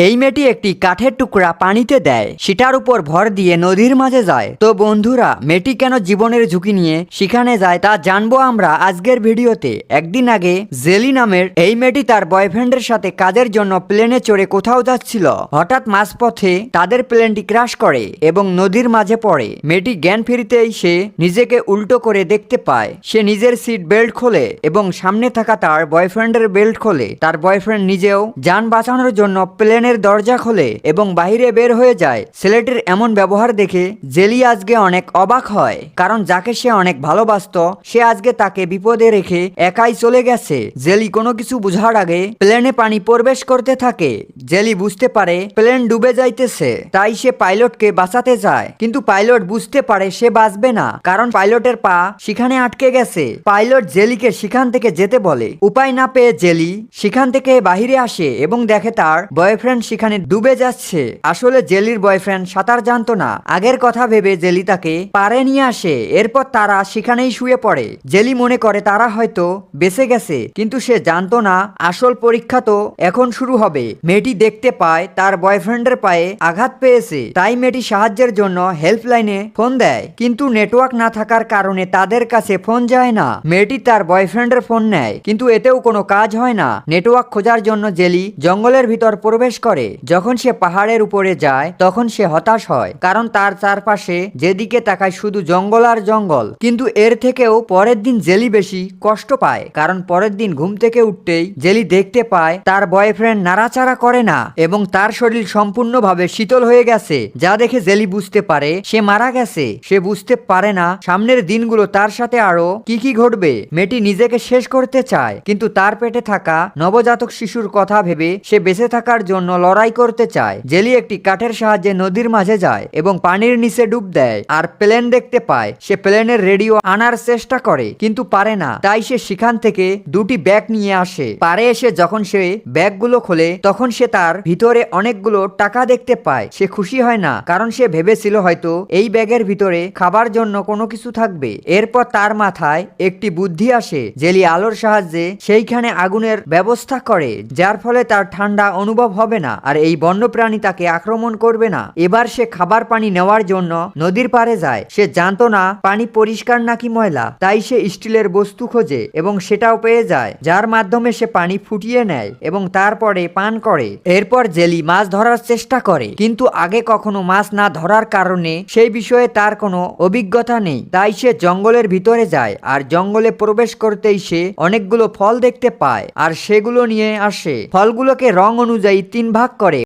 এই মেয়েটি একটি কাঠের টুকরা পানিতে দেয়, সেটার উপর ভর দিয়ে নদীর মাঝে যায়। তো বন্ধুরা, মেয়েটি কেন জীবনের ঝুঁকি নিয়ে সেখানে যায় তা জানবো আমরা আজকের ভিডিওতে। একদিন আগে জেলি নামের এই মেয়েটি তার বয়ফ্রেন্ডের সাথে কাজের জন্য প্লেনে চড়ে কোথাও যাচ্ছিল। হঠাৎ মাঝপথে তাদের প্লেনটি ক্র্যাশ করে এবং নদীর মাঝে পড়ে। মেয়েটি জ্ঞান ফিরিতেই সে নিজেকে উল্টো করে দেখতে পায়। সে নিজের সিট বেল্ট খোলে এবং সামনে থাকা তার বয়ফ্রেন্ডের বেল্ট খোলে। তার বয়ফ্রেন্ড নিজেও যান বাঁচানোর জন্য প্লেনের দরজা খোলে এবং বাইরে বের হয়ে যায়। ছেলেটির এমন ব্যবহার দেখে জেলি আজকে অনেক অবাক হয়, কারণ যাকে সে অনেক ভালোবাসতো সে আজকে তাকে বিপদে রেখে একাই চলে গেছে। জেলি কোনো কিছু বুঝার আগে প্লেনে পানি প্রবেশ করতে থাকে। জেলি বুঝতে পারে প্লেন ডুবে যাইতেছে, তাই সে পাইলটকে বাঁচাতে যায়। কিন্তু পাইলট বুঝতে পারে সে বাঁচবে না, কারণ পাইলটের পা সেখানে আটকে গেছে। পাইলট জেলিকে সেখান থেকে যেতে বলে। উপায় না পেয়ে জেলি সেখান থেকে বাহিরে আসে এবং দেখে তার বয়ফ্রেন্ড সেখানে ডুবে যাচ্ছে। আসলে জেলির বয়ফ্রেন্ড সাঁতার জানতো না। আগের কথা ভেবে জেলি তাকে পারে নিয়ে আসে। এরপর তারা সেখানেই শুয়ে পড়ে। জেলি মনে করে তারা হয়তো বেঁচে গেছে, কিন্তু সে জানতো না আসল পরীক্ষা তো এখন শুরু হবে। মেয়েটি দেখতে পায় তার বয়ফ্রেন্ডের পায়ে আঘাত পেয়েছে, তাই মেয়েটি সাহায্যের জন্য হেল্পলাইনে ফোন দেয়, কিন্তু নেটওয়ার্ক না থাকার কারণে তাদের কাছে ফোন যায় না। মেয়েটি তার বয়ফ্রেন্ডের ফোন নেয়, কিন্তু এতেও কোনো কাজ হয় না। নেটওয়ার্ক খোঁজার জন্য জেলি জঙ্গলের ভিতর প্রবেশ করে। যখন সে পাহাড়ের উপরে যায় তখন সে হতাশ হয়, কারণ তার চারপাশে যেদিকে তাকায় শুধু জঙ্গল আর জঙ্গল। কিন্তু এর থেকেও পরের দিন জেলি বেশি কষ্ট পায়, কারণ পরের দিন ঘুম থেকে উঠতেই জেলি দেখতে পায় তার বয়ফ্রেন্ড নাড়াচাড়া করে না এবং তার শরীর সম্পূর্ণভাবে শীতল হয়ে গেছে, যা দেখে জেলি বুঝতে পারে সে মারা গেছে। সে বুঝতে পারে না সামনের দিনগুলো তার সাথে আরো কি কি ঘটবে। মেয়েটি নিজেকে শেষ করতে চায়, কিন্তু তার পেটে থাকা নবজাতক শিশুর কথা ভেবে সে বেঁচে থাকার জন্য লড়াই করতে চায়। জেলি একটি কাঠের সাহায্যে নদীর মাঝে যায় এবং পানির নিচে ডুব দেয় আর প্লেন দেখতে পায়। সে প্লেনের রেডিও আনার চেষ্টা করে, কিন্তু পারে না। তাই সে সেখান থেকে দুটি ব্যাগ নিয়ে আসে। পারে এসে যখন সে ব্যাগগুলো খোলে তখন সে তার ভিতরে অনেকগুলো টাকা দেখতে পায়। সে খুশি হয় না, কারণ সে ভেবেছিল হয়তো এই ব্যাগের ভিতরে খাবার জন্য কোনো কিছু থাকবে। এরপর তার মাথায় একটি বুদ্ধি আসে। জেলি আলোর সাহায্যে সেইখানে আগুনের ব্যবস্থা করে, যার ফলে তার ঠান্ডা অনুভব হবে না আর এই বন্যপ্রাণী তাকে আক্রমণ করবে না। এবার সে খাবার পানি নেওয়ার জন্য নদীর পাড়ে যায়। সে জানতো না পানি পরিষ্কার নাকি ময়লা, তাই সে স্টিলের বস্তু খোঁজে এবং সেটাও পেয়ে যায়, যার মাধ্যমে সে পানি ফুটিয়ে নেয় এবং তারপরে পান করে। এরপর জেলি মাছ ধরার চেষ্টা করে, কিন্তু আগে কখনো মাছ না ধরার কারণে সেই বিষয়ে তার কোনো অভিজ্ঞতা নেই। তাই সে জঙ্গলের ভিতরে যায় আর জঙ্গলে প্রবেশ করতেই সে অনেকগুলো ফল দেখতে পায় আর সেগুলো নিয়ে আসে। ফলগুলোকে রং অনুযায়ী 3 ভাগ করে।